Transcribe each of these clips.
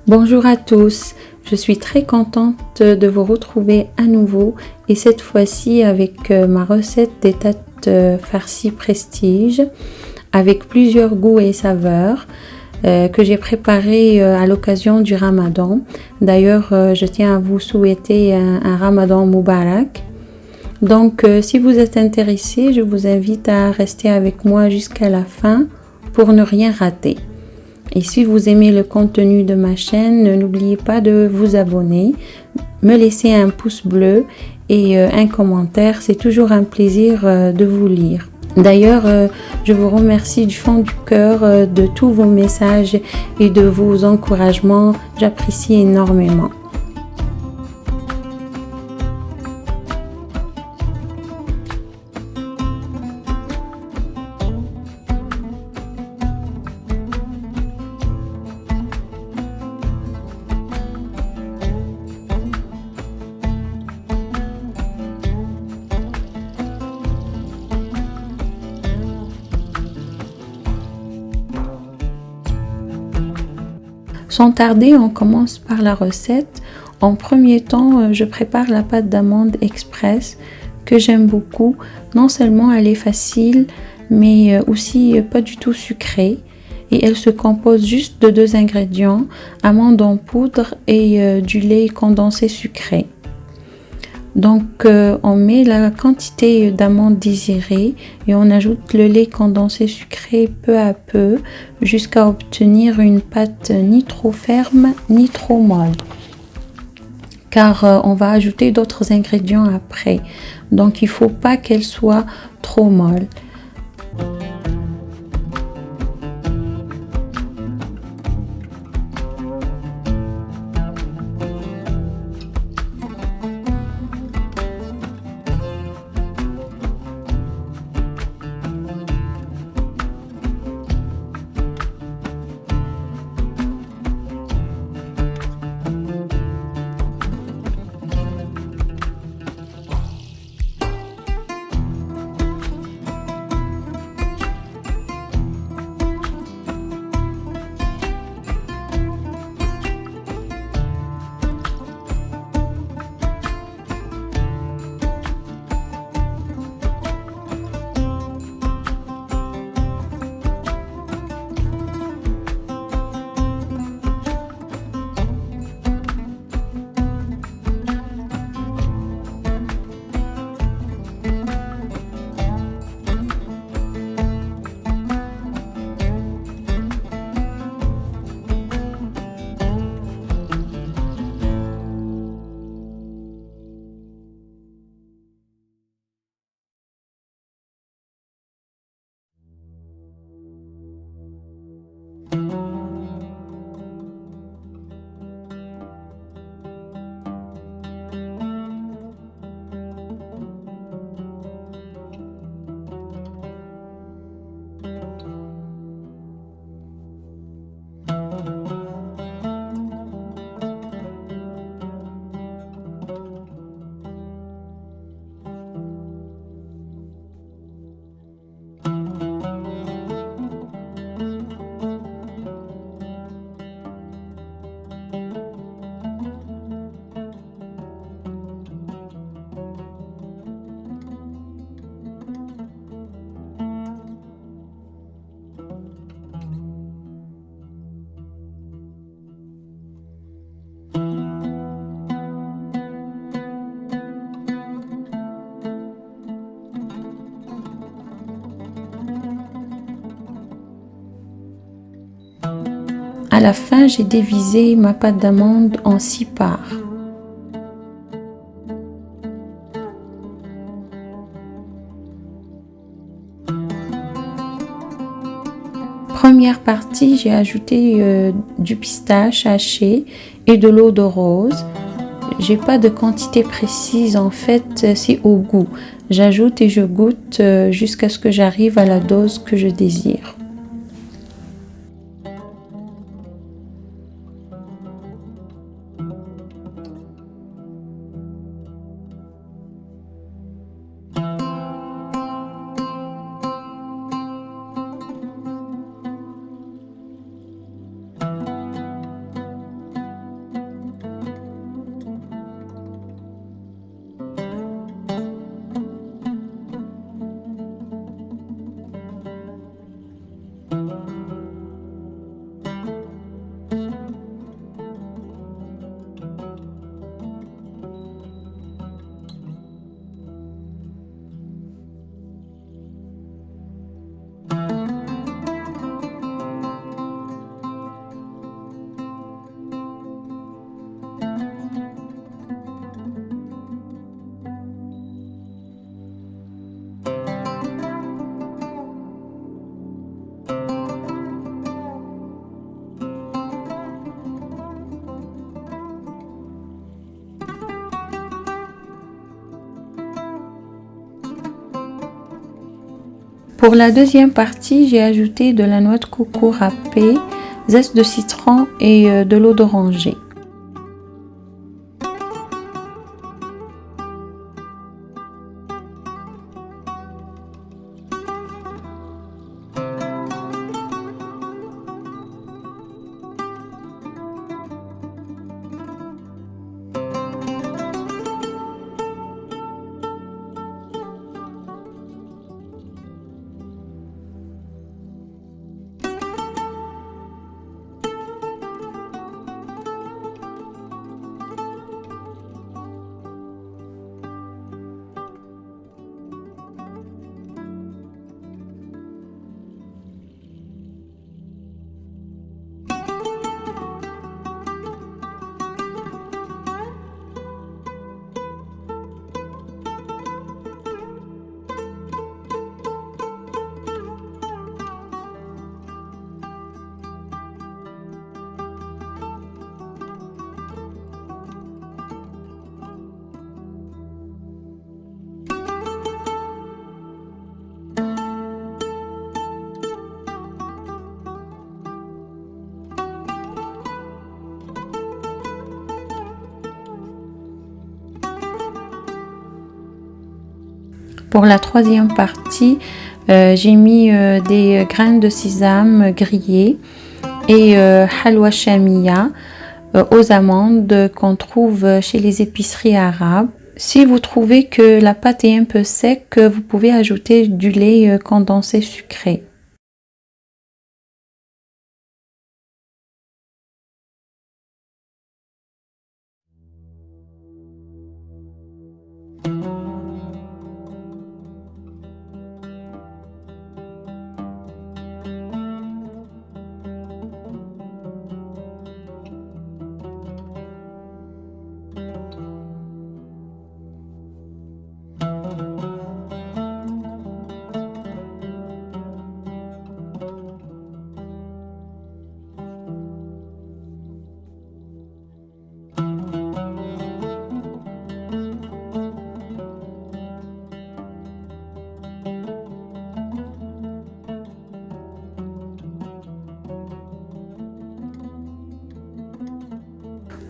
Bonjour à tous, je suis très contente de vous retrouver à nouveau et cette fois-ci avec ma recette des têtes farcies prestige avec plusieurs goûts et saveurs que j'ai préparées à l'occasion du Ramadan. D'ailleurs, je tiens à vous souhaiter un Ramadan Moubarak. Donc, si vous êtes intéressé, je vous invite à rester avec moi jusqu'à la fin pour ne rien rater. Et si vous aimez le contenu de ma chaîne, n'oubliez pas de vous abonner, me laisser un pouce bleu et un commentaire. C'est toujours un plaisir de vous lire. D'ailleurs, je vous remercie du fond du cœur de tous vos messages et de vos encouragements. J'apprécie énormément. Sans tarder, on commence par la recette. En premier temps, je prépare la pâte d'amande express que j'aime beaucoup. Non seulement elle est facile, mais aussi pas du tout sucrée. Et elle se compose juste de 2 ingrédients, amandes en poudre et du lait condensé sucré. Donc on met la quantité d'amandes désirée et on ajoute le lait condensé sucré peu à peu jusqu'à obtenir une pâte ni trop ferme ni trop molle. Car on va ajouter d'autres ingrédients après. Donc il ne faut pas qu'elle soit trop molle. la fin, j'ai divisé ma pâte d'amande en 6 parts. Première partie, j'ai ajouté du pistache haché et de l'eau de rose. J'ai pas de quantité précise en fait, c'est au goût. J'ajoute et je goûte jusqu'à ce que j'arrive à la dose que je désire. Pour la deuxième partie, j'ai ajouté de la noix de coco râpée, zeste de citron et de l'eau d'oranger. Pour la troisième partie, j'ai mis des graines de sésame grillées et halwa chamia aux amandes qu'on trouve chez les épiceries arabes. Si vous trouvez que la pâte est un peu sec, vous pouvez ajouter du lait condensé sucré.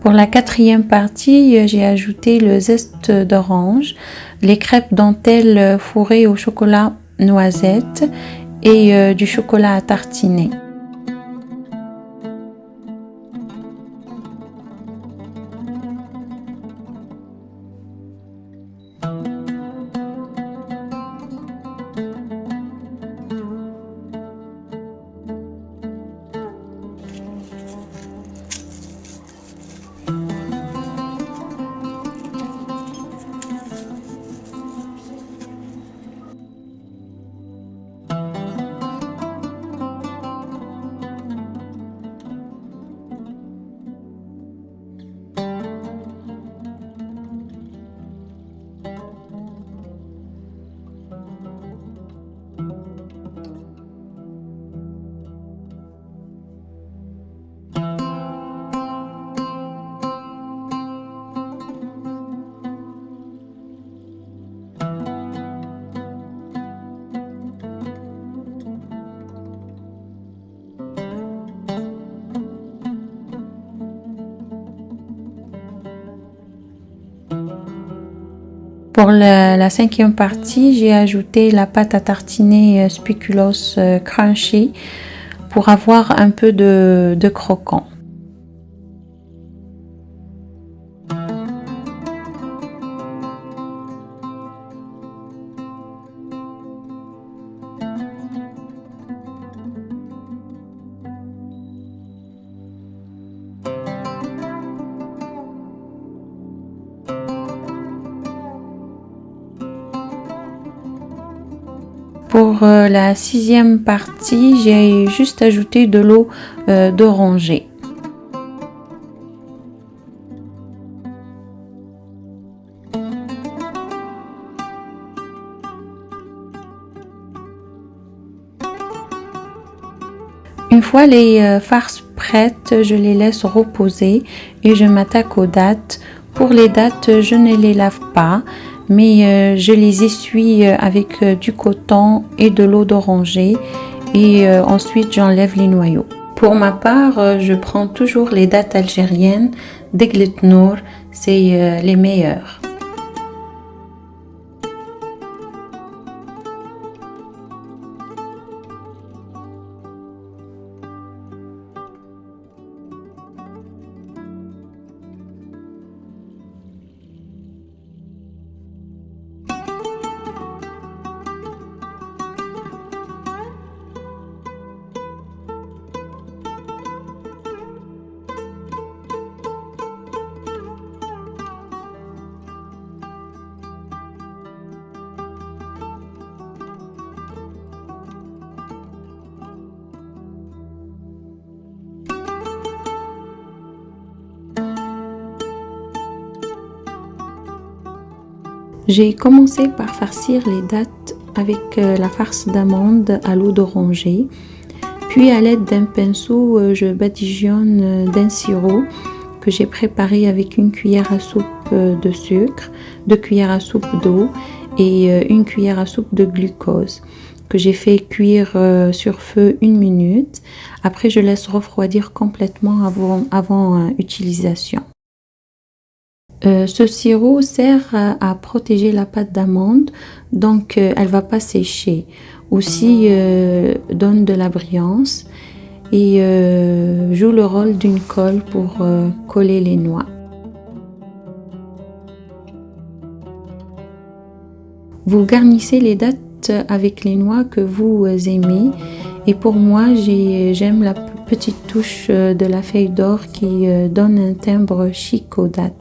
Pour la quatrième partie, j'ai ajouté le zeste d'orange, les crêpes dentelles fourrées au chocolat noisette et du chocolat à tartiner. Pour la cinquième partie, j'ai ajouté la pâte à tartiner spéculoos crunchy pour avoir un peu de croquant. Pour la sixième partie, j'ai juste ajouté de l'eau d'oranger. Une fois les farces prêtes, je les laisse reposer et je m'attaque aux dattes. Pour les dattes, je ne les lave pas, mais je les essuie avec du coton et de l'eau d'oranger et ensuite j'enlève les noyaux. Pour ma part, je prends toujours les dattes algériennes d'Eglet Nour, c'est les meilleures. J'ai commencé par farcir les dattes avec la farce d'amande à l'eau d'oranger. Puis à l'aide d'un pinceau, je badigeonne d'un sirop que j'ai préparé avec une cuillère à soupe de sucre, 2 cuillères à soupe d'eau et une cuillère à soupe de glucose que j'ai fait cuire sur feu 1 minute. Après, je laisse refroidir complètement avant utilisation. Ce sirop sert à protéger la pâte d'amande, donc elle va pas sécher. Aussi donne de la brillance et joue le rôle d'une colle pour coller les noix. Vous garnissez les dattes avec les noix que vous aimez et pour moi j'aime la petite touche de la feuille d'or qui donne un timbre chic aux dattes.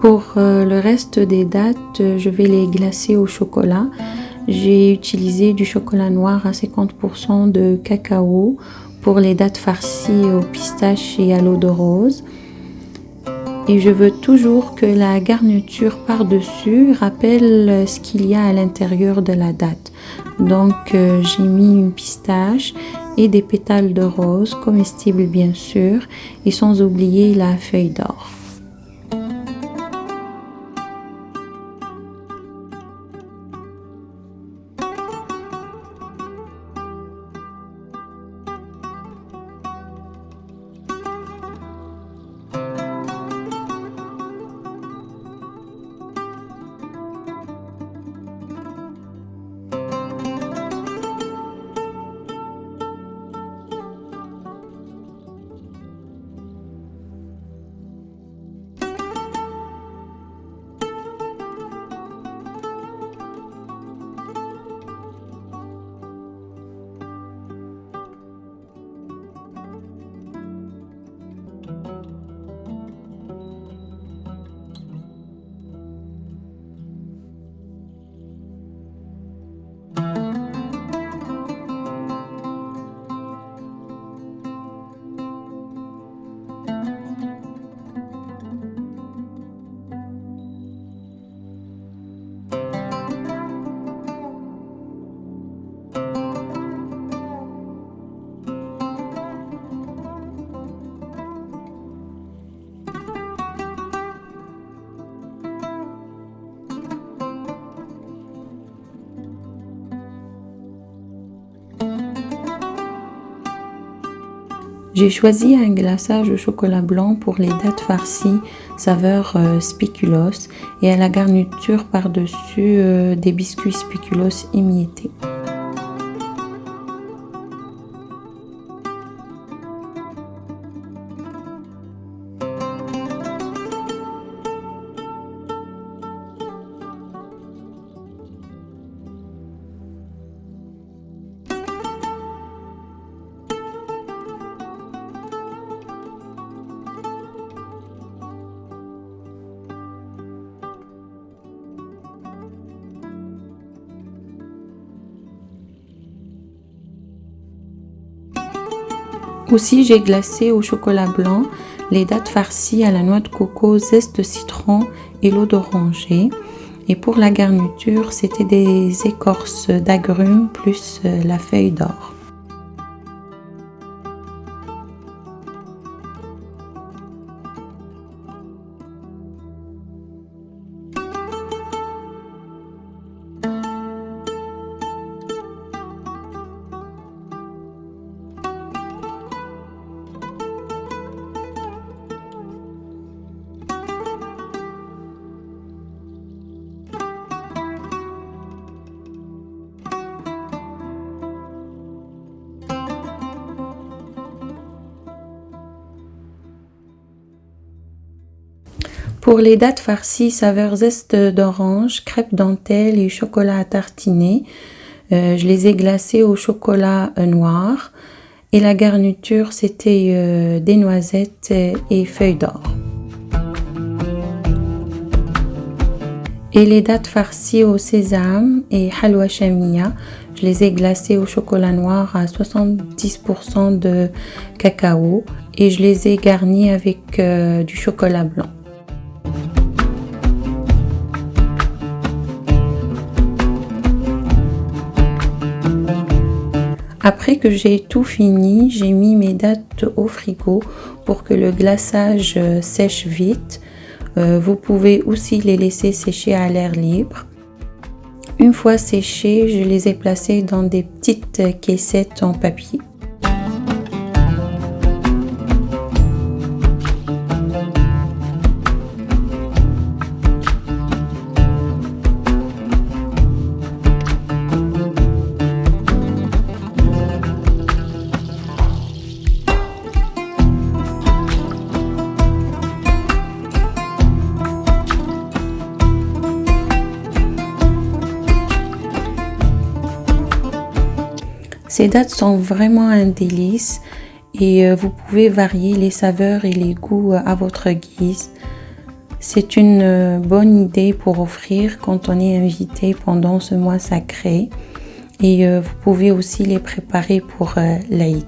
Pour le reste des dattes, je vais les glacer au chocolat. J'ai utilisé du chocolat noir à 50% de cacao pour les dattes farcies au pistache et à l'eau de rose. Et je veux toujours que la garniture par-dessus rappelle ce qu'il y a à l'intérieur de la date. Donc j'ai mis une pistache et des pétales de rose, comestibles bien sûr, et sans oublier la feuille d'or. J'ai choisi un glaçage au chocolat blanc pour les dattes farcies saveur spéculoos et à la garniture par-dessus des biscuits spéculoos émiettés. Aussi, j'ai glacé au chocolat blanc les dattes farcies à la noix de coco, zeste de citron et l'eau d'oranger. Et pour la garniture, c'était des écorces d'agrumes plus la feuille d'or. Pour les dattes farcies saveur zeste d'orange, crêpe dentelle et chocolat à tartiner, je les ai glacées au chocolat noir et la garniture c'était des noisettes et feuilles d'or. Et les dattes farcies au sésame et halwa chamia, je les ai glacées au chocolat noir à 70% de cacao et je les ai garnies avec du chocolat blanc. Après que j'ai tout fini, j'ai mis mes dattes au frigo pour que le glaçage sèche vite. Vous pouvez aussi les laisser sécher à l'air libre. Une fois séchées, je les ai placées dans des petites caissettes en papier. Ces dattes sont vraiment un délice et vous pouvez varier les saveurs et les goûts à votre guise. C'est une bonne idée pour offrir quand on est invité pendant ce mois sacré et vous pouvez aussi les préparer pour l'Aïd.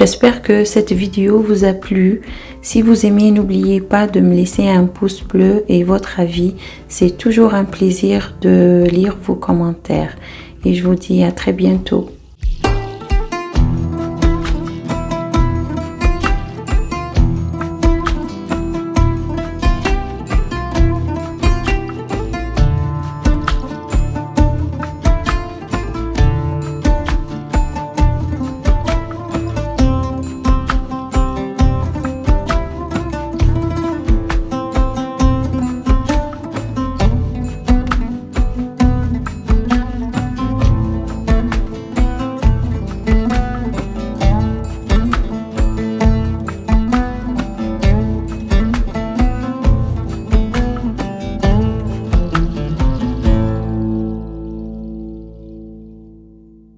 J'espère que cette vidéo vous a plu. Si vous aimez, n'oubliez pas de me laisser un pouce bleu et votre avis. C'est toujours un plaisir de lire vos commentaires. Et je vous dis à très bientôt.